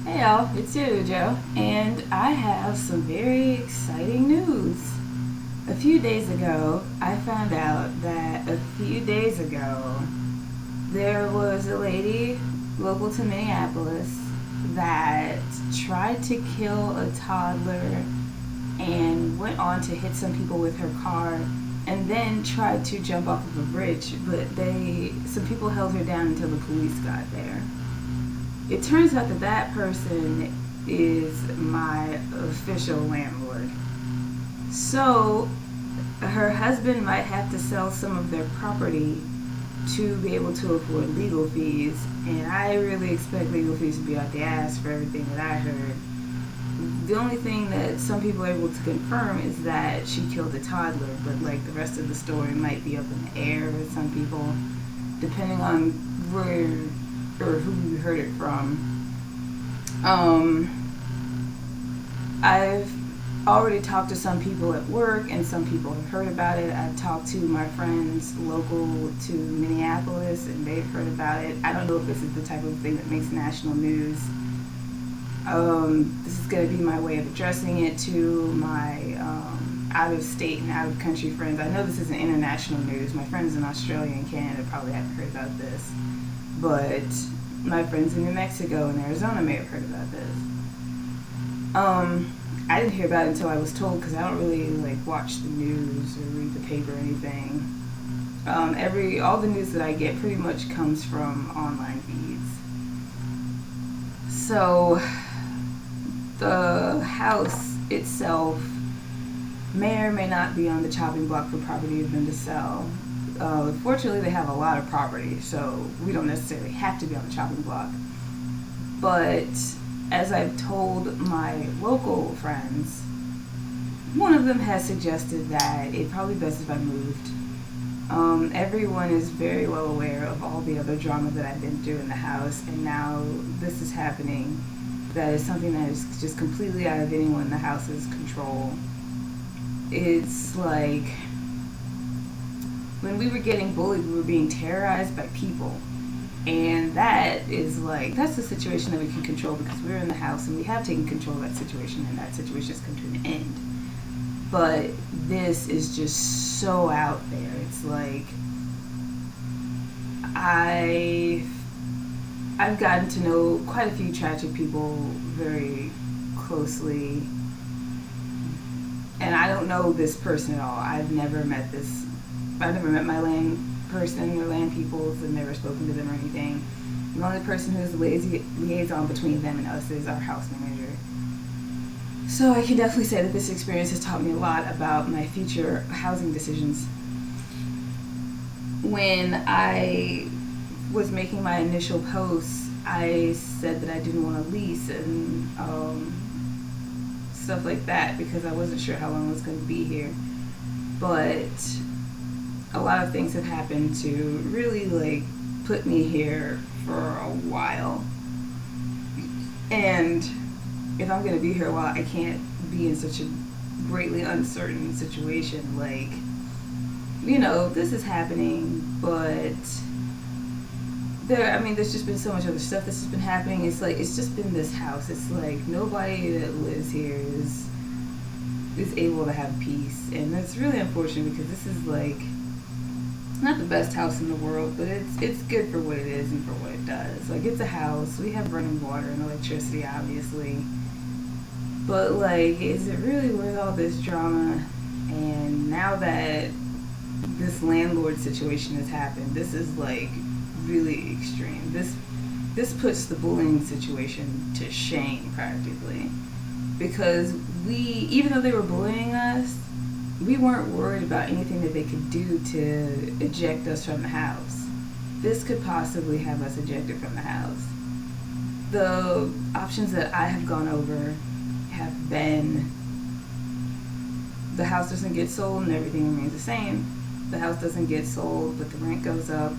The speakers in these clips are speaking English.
Hey y'all, it's Jojo, and I have some very exciting news. A few days ago, I found out that there was a lady local to Minneapolis that tried to kill a toddler and went on to hit some people with her car and then tried to jump off of a bridge, but some people held her down until the police got there. It turns out that that person is my official landlord. So her husband might have to sell some of their property to be able to afford legal fees, and I really expect legal fees to be out the ass for everything that I heard. The only thing that some people are able to confirm is that she killed a toddler, but like the rest of the story might be up in the air with some people, depending on where or who you heard it from. Um, I've already talked to some people at work, and some people have heard about it. I've talked to my friends local to Minneapolis, and they've heard about it. I don't know if this is the type of thing that makes national news. This is going to be my way of addressing it to my out of state and out of country friends. I know this isn't international news. My friends in Australia and Canada probably haven't heard about this, but my friends in New Mexico and Arizona may have heard about this. I didn't hear about it until I was told, because I don't really like watch the news or read the paper or anything. All the news that I get pretty much comes from online feeds. So the house itself may or may not be on the chopping block for property of them to sell. Fortunately, they have a lot of property, so we don't necessarily have to be on the chopping block. But as I've told my local friends, one of them has suggested that it'd probably be best if I moved. Everyone is very well aware of all the other drama that I've been through in the house, and now this is happening. That is something that is just completely out of anyone in the house's control. It's like when we were getting bullied, we were being terrorized by people. And that's the situation that we can control, because we're in the house and we have taken control of that situation, and that situation has come to an end. But this is just so out there. It's like I I've gotten to know quite a few tragic people very closely, and I don't know this person at all. I've never met my land person or land peoples. I've never spoken to them or anything. The only person who's the liaison between them and us is our house manager. So I can definitely say that this experience has taught me a lot about my future housing decisions. When I was making my initial posts, I said that I didn't want to lease and stuff like that, because I wasn't sure how long I was going to be here. But a lot of things have happened to really like put me here for a while. And if I'm going to be here a while, I can't be in such a greatly uncertain situation. Like, this is happening, but there's just been so much other stuff that's just been happening. It's just been this house. It's like nobody that lives here is able to have peace, and that's really unfortunate, because this is like not the best house in the world, but it's good for what it is and for what it does. Like, it's a house. We have running water and electricity, obviously, but like, is it really worth all this drama? And now that this landlord situation has happened, this is like really extreme. This puts the bullying situation to shame practically, because even though they were bullying us, we weren't worried about anything that they could do to eject us from the house. This could possibly have us ejected from the house. The options that I have gone over have been: the house doesn't get sold and everything remains the same. The house doesn't get sold, but the rent goes up.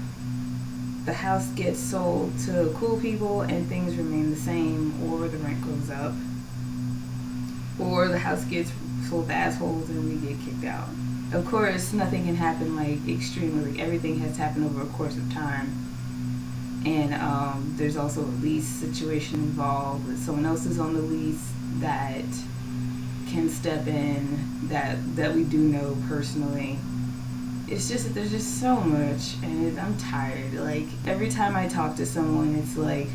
The house gets sold to cool people and things remain the same, or the rent goes up. Or the house gets sold to assholes and we get kicked out. Of course, nothing can happen like extremely. Like, everything has happened over a course of time. And there's also a lease situation involved with someone else is on the lease that can step in, that we do know personally. It's just that there's just so much, and I'm tired. Like, every time I talk to someone, it's like,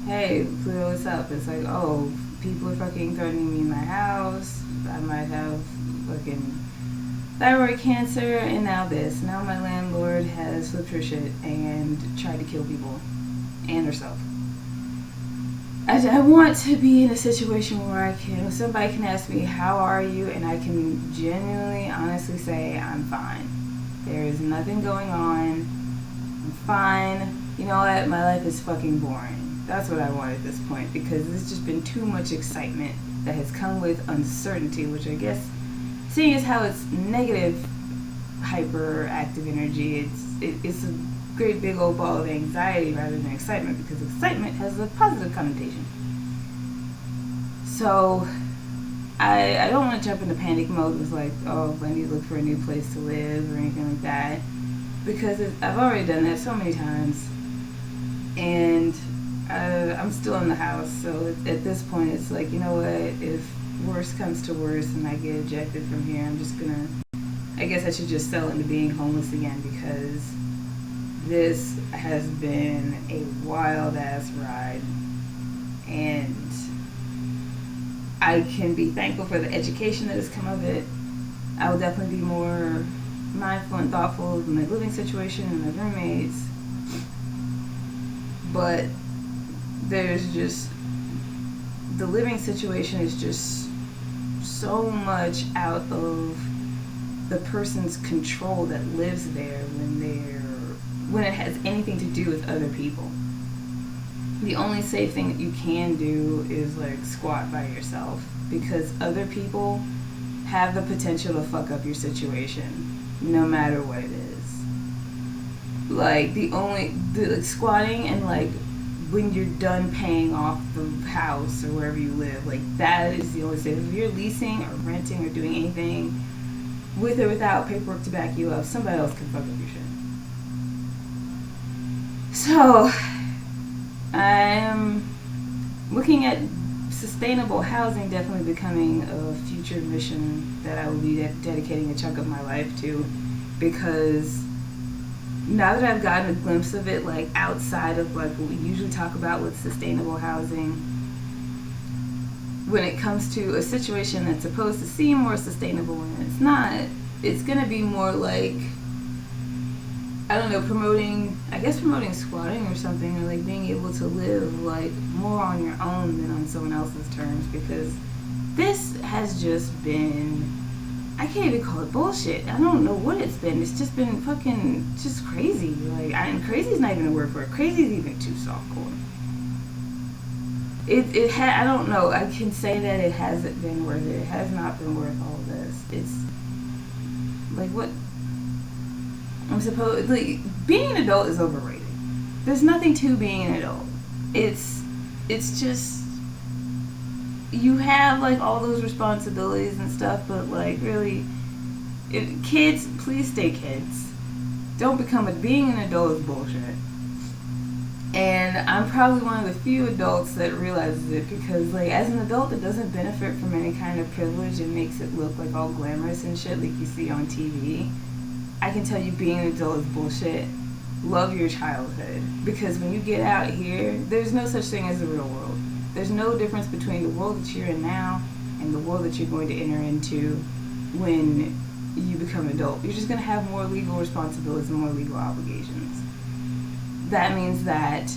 hey, Pluto, what's up? It's like, oh, people are fucking threatening me in my house. I might have fucking thyroid cancer, and now this. Now my landlord has flipped her shit and tried to kill people and herself. I want to be in a situation where somebody can ask me, how are you? And I can genuinely, honestly say, I'm fine. There is nothing going on. I'm fine. You know what? My life is fucking boring. That's what I want at this point, because there's just been too much excitement that has come with uncertainty, which I guess, seeing as how it's negative hyperactive energy, it's a great big old ball of anxiety rather than excitement, because excitement has a positive connotation. So I don't want to jump into panic mode with like, oh, I need to look for a new place to live or anything like that, because I've already done that so many times, and I'm still in the house. So at this point, it's like, you know what? If worse comes to worse and I get ejected from here, I'm just gonna. I guess I should just settle into being homeless again, because this has been a wild ass ride, and I can be thankful for the education that has come of it. I will definitely be more mindful and thoughtful of my living situation and my roommates, but there's just, the living situation is just so much out of the person's control that lives there when it has anything to do with other people. The only safe thing that you can do is like squat by yourself, because other people have the potential to fuck up your situation no matter what it is. Like like squatting, and like when you're done paying off the house or wherever you live, like that is the only safe. If you're leasing or renting or doing anything with or without paperwork to back you up, somebody else can fuck up your shit. So I'm looking at sustainable housing definitely becoming a future mission that I will be dedicating a chunk of my life to, because now that I've gotten a glimpse of it, like outside of like what we usually talk about with sustainable housing, when it comes to a situation that's supposed to seem more sustainable and it's not, it's gonna be more like, I don't know, promoting squatting or something, or like being able to live like more on your own than on someone else's terms, because this has just been, I can't even call it bullshit. I don't know what it's been. It's just been fucking just crazy. Like, and crazy's not even a word for it. Crazy's even too softcore. I don't know. I can say that it hasn't been worth it. It has not been worth all of this. It's like, what like, being an adult is overrated. There's nothing to being an adult. It's just, you have like all those responsibilities and stuff, but like really, kids, please stay kids. Don't being an adult is bullshit. And I'm probably one of the few adults that realizes it, because like as an adult that doesn't benefit from any kind of privilege and makes it look like all glamorous and shit like you see on TV, I can tell you being an adult is bullshit. Love your childhood, because when you get out here, there's no such thing as the real world. There's no difference between the world that you're in now and the world that you're going to enter into when you become an adult. You're just going to have more legal responsibilities and more legal obligations. That means that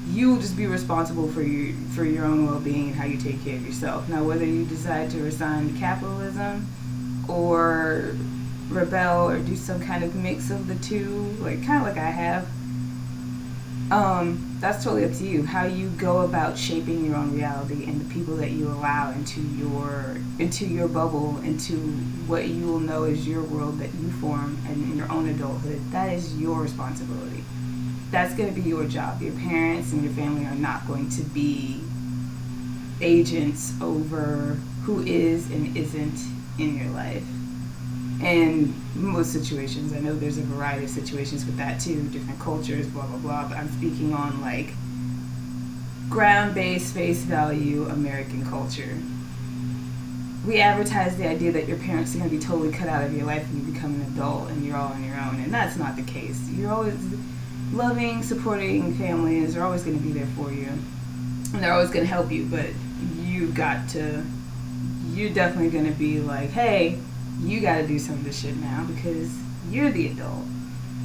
you will just be responsible for your own well-being and how you take care of yourself. Now, whether you decide to resign to capitalism or rebel or do some kind of mix of the two, like kind of like I have, that's totally up to you. How you go about shaping your own reality and the people that you allow into your bubble, into what you will know is your world that you form and in your own adulthood. That is your responsibility. That's going to be your job. Your parents and your family are not going to be agents over who is and isn't in your life. And most situations, I know there's a variety of situations with that too, different cultures, blah blah blah, but I'm speaking on like ground-based, face value American culture. We advertise the idea that your parents are going to be totally cut out of your life when you become an adult and you're all on your own, and that's not the case. You're always loving, supporting families are always going to be there for you, and they're always going to help you, but you're definitely going to be like, hey, you got to do some of this shit now because you're the adult,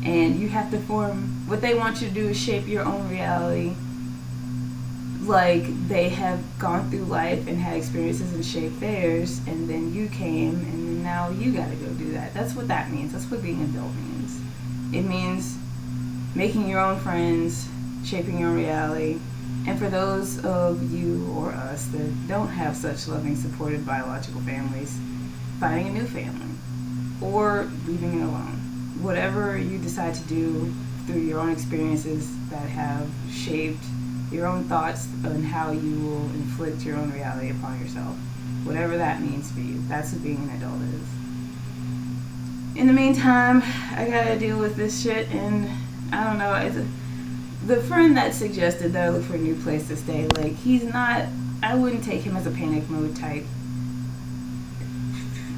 and you have to form what they want you to do is shape your own reality. Like they have gone through life and had experiences and shaped theirs, and then you came and then now you gotta go do that. That's what that means. That's what being an adult means. It means making your own friends, shaping your own reality, and for those of you or us that don't have such loving, supportive biological families, finding a new family or leaving it alone. Whatever you decide to do through your own experiences that have shaped your own thoughts on how you will inflict your own reality upon yourself. Whatever that means for you. That's what being an adult is. In the meantime, I gotta deal with this shit, and I don't know, the friend that suggested that I look for a new place to stay, like, he's not, I wouldn't take him as a panic mode type.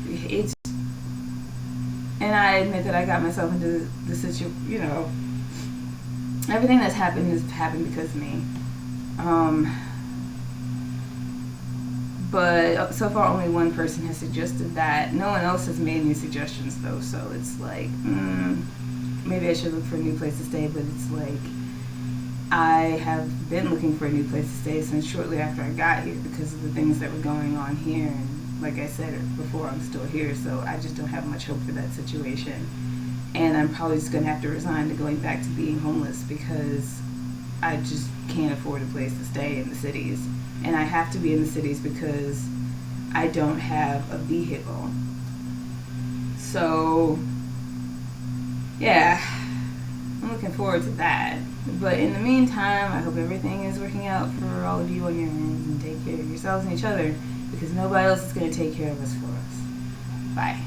It's, and I admit that I got myself into the situation, you know, everything that's happened has happened because of me. But so far only one person has suggested that. No one else has made any suggestions though, so it's like, maybe I should look for a new place to stay, but it's like, I have been looking for a new place to stay since shortly after I got here because of the things that were going on here, and like I said before, I'm still here, so I just don't have much hope for that situation. And I'm probably just going to have to resign to going back to being homeless because I just can't afford a place to stay in the cities. And I have to be in the cities because I don't have a vehicle. So, yeah, I'm looking forward to that. But in the meantime, I hope everything is working out for all of you on your end, and take care of yourselves and each other because nobody else is going to take care of us for us. Bye.